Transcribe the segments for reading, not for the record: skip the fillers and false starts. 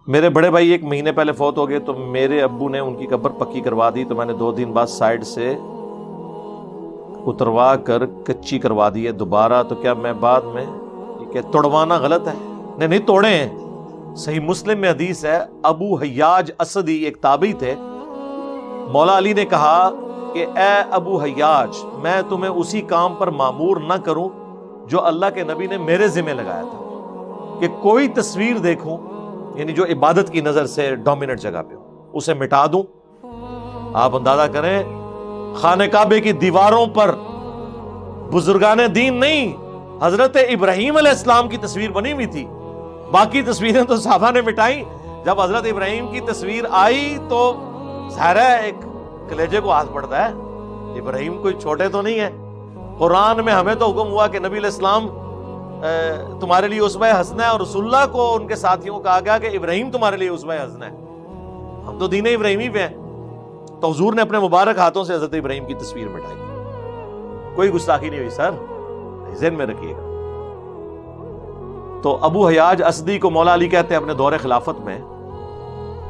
میرے بڑے بھائی 1 مہینے پہلے فوت ہو گئے تو میرے ابو نے ان کی قبر پکی کروا دی، تو میں نے 2 دن بعد سائڈ سے اتروا کر کچی کروا دی ہے دوبارہ، تو کیا میں بعد میں یہ کہ توڑوانا غلط ہے؟ نہیں توڑے ہیں۔ صحیح مسلم میں حدیث ہے، ابو حیاج اسدی ایک تابعی تھے، مولا علی نے کہا کہ اے ابو حیاج، میں تمہیں اسی کام پر مامور نہ کروں جو اللہ کے نبی نے میرے ذمہ لگایا تھا، کہ کوئی تصویر دیکھوں یعنی جو عبادت کی نظر سے ڈومیننٹ جگہ پہ ہو اسے مٹا دوں۔ آپ اندازہ کریں خانہ کعبے کی دیواروں پر بزرگان دین نہیں، حضرت ابراہیم علیہ السلام کی تصویر بنی ہوئی تھی، باقی تصویریں تو صحابہ نے مٹائیں۔ جب حضرت ابراہیم کی تصویر آئی تو ظاہر ہے ایک کلیجے کو ہاتھ پڑتا ہے، ابراہیم کوئی چھوٹے تو نہیں ہے۔ قرآن میں ہمیں تو حکم ہوا کہ نبی علیہ السلام تمہارے لیے اسوہ حسنہ ہے، اور رسول اللہ کو ان کے ساتھیوں کو کہا گیا کہ ابراہیم تمہارے لیے اسوہ حسنہ ہے۔ ہم تو دین ابراہیمی پہ ہیں، تو حضور نے اپنے مبارک ہاتھوں سے حضرت ابراہیم کی تصویر مٹائی۔ کوئی گستاخی نہیں ہوئی سر، ذہن میں رکھیے گا۔ تو ابو حیاج اسدی کو مولا علی کہتے ہیں اپنے دور خلافت میں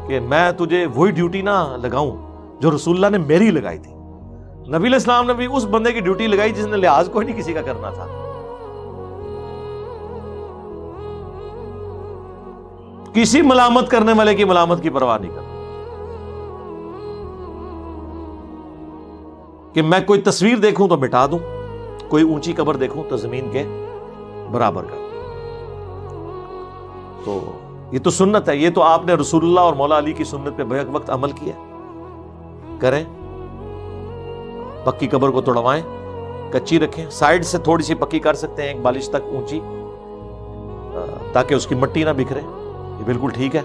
کہ میں تجھے وہی ڈیوٹی نہ لگاؤں جو رسول اللہ نے میری لگائی تھی۔ نبی علیہ السلام نے بھی اس بندے کی ڈیوٹی لگائی جس نے لحاظ کوئی نہیں کسی کا کرنا تھا۔ کسی ملامت کرنے والے کی ملامت کی پرواہ نہیں کرتا، کہ میں کوئی تصویر دیکھوں تو مٹا دوں، کوئی اونچی قبر دیکھوں تو زمین کے برابر کر دوں۔ تو یہ تو سنت ہے، یہ تو آپ نے رسول اللہ اور مولا علی کی سنت پہ بیک وقت عمل کیا، کریں۔ پکی قبر کو توڑوائیں، کچی رکھیں، سائڈ سے تھوڑی سی پکی کر سکتے ہیں 1 بالش تک اونچی، تاکہ اس کی مٹی نہ بکھرے، یہ بالکل ٹھیک ہے۔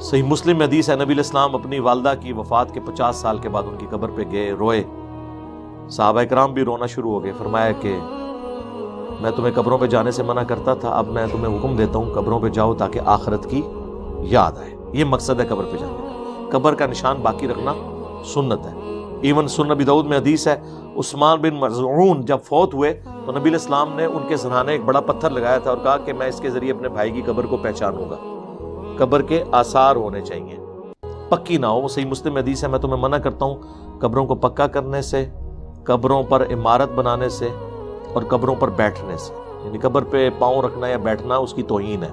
صحیح مسلم میں حدیث ہے، نبی علیہ السلام اپنی والدہ کی وفات کے 50 سال کے بعد ان کی قبر پہ گئے، روئے، صحابہ کرام بھی رونا شروع ہو گئے۔ فرمایا کہ میں تمہیں قبروں پہ جانے سے منع کرتا تھا، اب میں تمہیں حکم دیتا ہوں قبروں پہ جاؤ تاکہ آخرت کی یاد آئے۔ یہ مقصد ہے قبر پہ جانے کا، قبر کا نشان باقی رکھنا سنت ہے۔ ایون سنن ابی داؤد میں حدیث ہے، عثمان بن مظعون جب فوت ہوئے تو نبی علیہ السلام نے ان کے سرہانے ایک بڑا پتھر لگایا تھا اور کہا کہ میں اس کے ذریعے اپنے بھائی کی قبر کو پہچانوں گا۔ قبر کے آثار ہونے چاہیے، پکی نہ ہو۔ صحیح مسلم میں حدیث ہے، میں تمہیں منع کرتا ہوں قبروں کو پکا کرنے سے، قبروں پر عمارت بنانے سے، اور قبروں پر بیٹھنے سے، یعنی قبر پہ پاؤں رکھنا یا بیٹھنا اس کی توہین ہے۔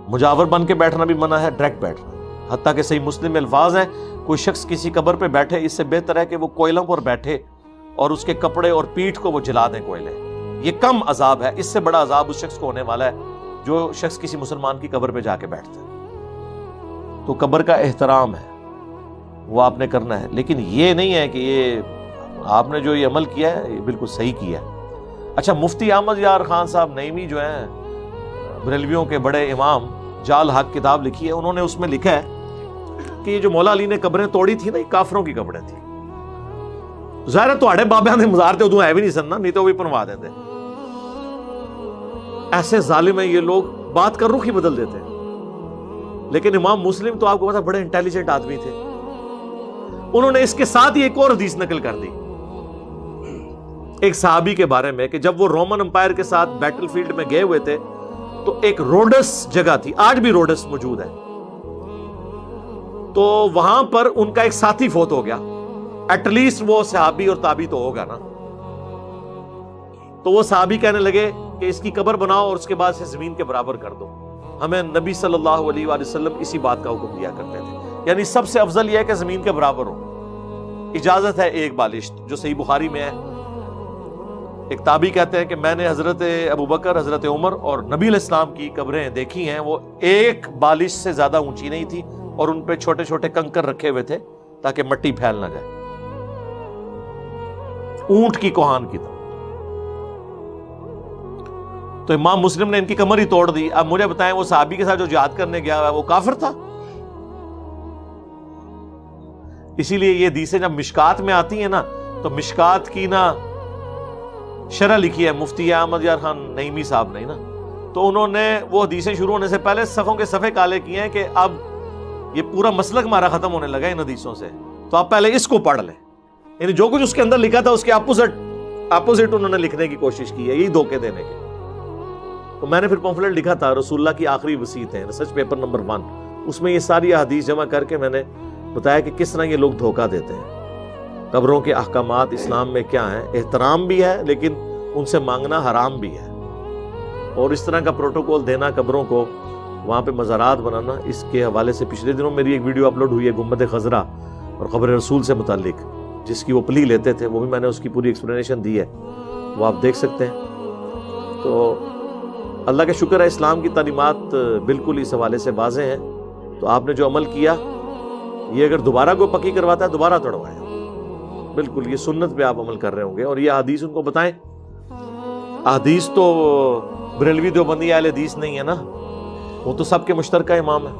مجاور بن کے بیٹھنا بھی منع ہے، ڈائریکٹ بیٹھنا، حتیٰ کہ صحیح مسلم میں الفاظ ہیں کوئی شخص کسی قبر پہ بیٹھے اس سے بہتر ہے کہ وہ کوئلوں پر بیٹھے اور اس کے کپڑے اور پیٹھ کو وہ جلا دیں کوئلے، یہ کم عذاب ہے۔ اس سے بڑا عذاب اس شخص کو ہونے والا ہے جو شخص کسی مسلمان کی قبر پہ جا کے بیٹھتا ہے۔ تو قبر کا احترام ہے، وہ آپ نے کرنا ہے، لیکن یہ نہیں ہے کہ یہ آپ نے جو یہ عمل کیا ہے یہ بالکل صحیح کیا ہے۔ اچھا، مفتی احمد یار خان صاحب نعیمی جو ہیں بریلویوں کے بڑے امام، جال حق کتاب لکھی ہے، انہوں نے اس میں لکھا ہے کہ یہ جو مولا علی نے قبریں توڑی تھی نا، یہ کافروں کی قبریں تھیں۔ ظاہر ہے تواڈے بابیاں دے مزار تے ادوں ہے بھی نہیں سننا، نہیں تو وہ بھی بنوا دیتے۔ ایسے ظالم ہیں یہ لوگ، بات کا رخ ہی بدل دیتے ہیں۔ لیکن امام مسلم تو آپ کو پتا بڑے انٹیلیجنٹ آدمی تھے، انہوں نے اس کے ساتھ ہی ایک اور حدیث نقل کر دی ایک صحابی کے بارے میں کہ جب وہ رومن امپائر کے ساتھ بیٹل فیلڈ میں گئے ہوئے تھے تو ایک روڈس جگہ تھی، آج بھی روڈس موجود ہے، تو وہاں پر ان کا ایک ساتھی فوت ہو گیا، ایٹ لیسٹ وہ صحابی اور تابعی تو ہوگا نا۔ تو وہ صحابی کہنے لگے کہ اس کی قبر بناؤ اور اس کے بعد سے زمین کے برابر کر دو۔ ہمیں نبی صلی اللہ علیہ وآلہ وسلم اسی بات کا حکم دیا کرتے تھے، یعنی سب سے افضل یہ ہے کہ زمین کے برابر ہو۔ اجازت ہے 1 بالش، جو صحیح بخاری میں ہے۔ ایک تابعی کہتے ہیں کہ میں نے حضرت ابوبکر، حضرت عمر اور نبی علیہ السلام کی قبریں دیکھی ہیں، وہ 1 بالش سے زیادہ اونچی نہیں تھی اور ان پہ چھوٹے چھوٹے کنکر رکھے ہوئے تھے تاکہ مٹی پھیل نہ جائے، اونٹ کی کوہان کی طرح۔ تو امام مسلم نے ان کی کمر ہی توڑ دی۔ اب مجھے بتائیں وہ صحابی کے ساتھ جو جہاد کرنے گیا وہ کافر تھا؟ اسی لیے یہ حدیثیں جب مشکات میں آتی ہیں نا، تو مشکات کی نا شرح لکھی ہے مفتی احمد یار خان نعیمی صاحب نے نا، تو انہوں نے وہ حدیثیں شروع ہونے سے پہلے صفوں کے صفحے کالے کیے ہیں کہ اب یہ پورا مسلک ہمارا ختم ہونے لگا ان حدیثوں سے، تو آپ پہلے اس کو پڑھ لیں۔ یعنی جو کچھ اس کے اندر لکھا تھا اس کے اپوزٹ انہوں نے لکھنے کی کوشش کی ہے، یہی دھوکے دینے کے۔ تو میں نے پھر پمفلٹ لکھا تھا رسول اللہ کی آخری وصیت ہے، ریسرچ پیپر نمبر 1، اس میں یہ ساری احادیث جمع کر کے میں نے بتایا کہ کس طرح یہ لوگ دھوکہ دیتے ہیں۔ قبروں کے احکامات اسلام میں کیا ہیں، احترام بھی ہے لیکن ان سے مانگنا حرام بھی ہے، اور اس طرح کا پروٹوکول دینا قبروں کو، وہاں پہ مزارات بنانا، اس کے حوالے سے پچھلے دنوں میری ایک ویڈیو اپلوڈ ہوئی ہے گنبد خضرا اور قبر رسول سے متعلق، جس کی وہ پلی لیتے تھے، وہ بھی میں نے اس کی پوری ایکسپلینیشن دی ہے، وہ آپ دیکھ سکتے ہیں۔ تو اللہ کا شکر ہے اسلام کی تعلیمات بالکل اس حوالے سے واضح ہیں، تو آپ نے جو عمل کیا یہ اگر دوبارہ کوئی پکی کرواتا ہے دوبارہ توڑوائے، بالکل یہ سنت پہ آپ عمل کر رہے ہوں گے، اور یہ حدیث ان کو بتائیں۔ حدیث تو بریلوی دیوبندی اہل حدیث نہیں ہے نا، وہ تو سب کے مشترکہ امام ہے۔